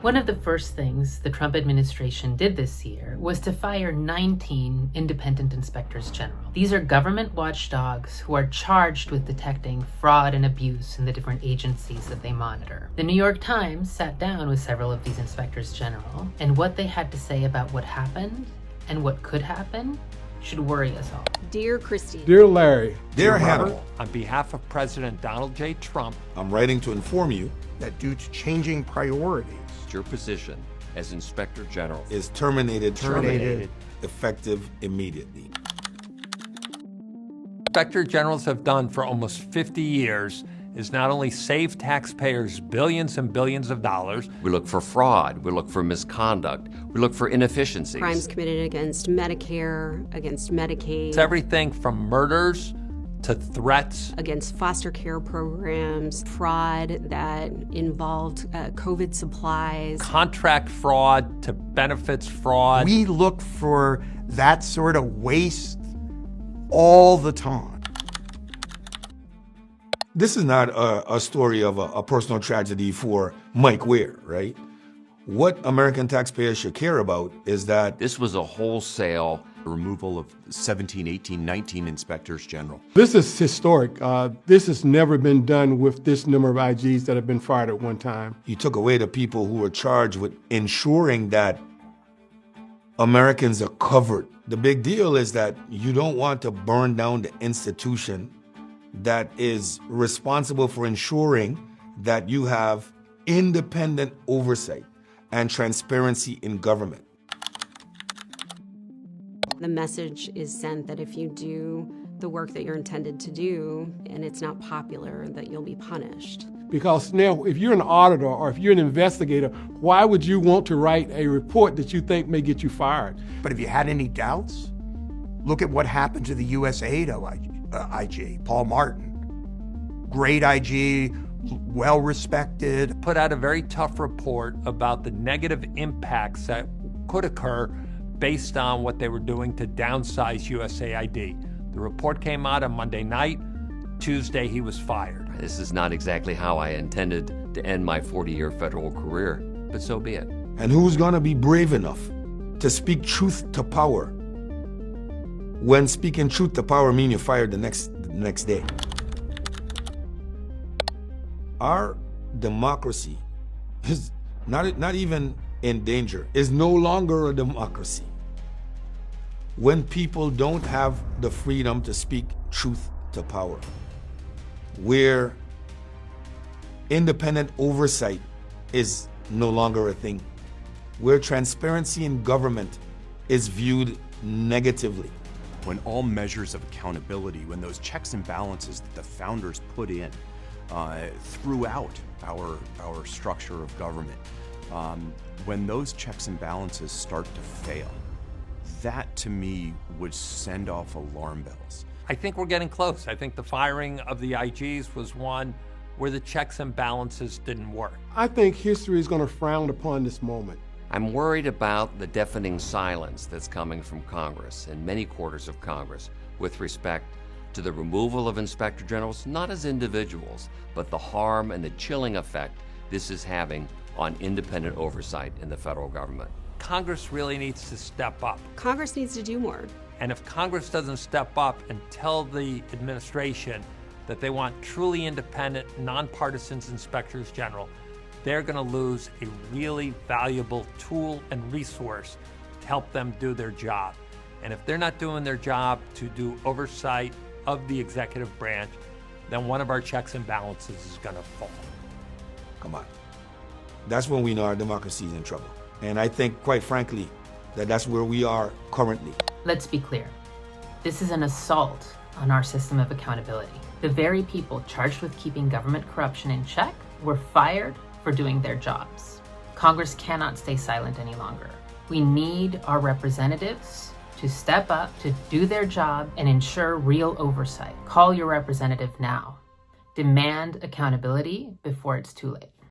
One of the first things the Trump administration did this year was to fire 19 independent inspectors general. These are government watchdogs who are charged with detecting fraud and abuse in the different agencies that they monitor. The New York Times sat down with several of these inspectors general, and what they had to say about what happened and what could happen should worry us all. Dear Christy. Dear Larry. Dear Hannibal. On behalf of President Donald J. Trump, I'm writing to inform you that due to changing priorities, your position as Inspector General is terminated effective immediately. Inspector Generals have done for almost 50 years is not only save taxpayers billions and billions of dollars. We look for fraud, we look for misconduct, we look for inefficiencies. Crimes committed against Medicare, against Medicaid. It's everything from murders to threats. Against foster care programs, fraud that involved COVID supplies. Contract fraud to benefits fraud. we look for that sort of waste all the time. This is not a story of a personal tragedy for Mike Ware, right? What American taxpayers should care about is that This was a wholesale removal of 17, 18, 19 inspectors general. This is historic. This has never been done with this number of IGs that have been fired at one time. you took away the people who were charged with ensuring that Americans are covered. The big deal is that you don't want to burn down the institution that is responsible for ensuring that you have independent oversight and transparency in government. The message is sent that if you do the work that you're intended to do and it's not popular, that you'll be punished. Because now, if you're an auditor or if you're an investigator, why would you want to write a report that you think may get you fired? But if you had any doubts, look at what happened to the USAID IG, Paul Martin. Great IG, well respected. Put out a very tough report about the negative impacts that could occur based on what they were doing to downsize USAID. The report came out on Monday night. Tuesday, he was fired. This is not exactly how I intended to end my 40-year federal career, but so be it. And who's gonna be brave enough to speak truth to power when speaking truth to power means you're fired the next day? Our democracy is not even in danger, is no longer a democracy when people don't have the freedom to speak truth to power, where independent oversight is no longer a thing, where transparency in government is viewed negatively. When all measures of accountability, when those checks and balances that the founders put in throughout our structure of government, when those checks and balances start to fail, that to me would send off alarm bells. I think we're getting close. I think the firing of the IGs was one where the checks and balances didn't work. I think history is going to frown upon this moment. I'm worried about the deafening silence that's coming from Congress and many quarters of Congress with respect to the removal of inspector generals, not as individuals, but the harm and the chilling effect this is having on independent oversight in the federal government. Congress really needs to step up. Congress needs to do more. And if Congress doesn't step up and tell the administration that they want truly independent, nonpartisan inspectors general, they're going to lose a really valuable tool and resource to help them do their job. And if they're not doing their job to do oversight of the executive branch, then one of our checks and balances is going to fall. Come on. That's when we know our democracy is in trouble. And I think, quite frankly, that that's where we are currently. Let's be clear. This is an assault on our system of accountability. The very people charged with keeping government corruption in check were fired for doing their jobs. Congress cannot stay silent any longer. We need our representatives to step up, to do their job, and ensure real oversight. Call your representative now. Demand accountability before it's too late.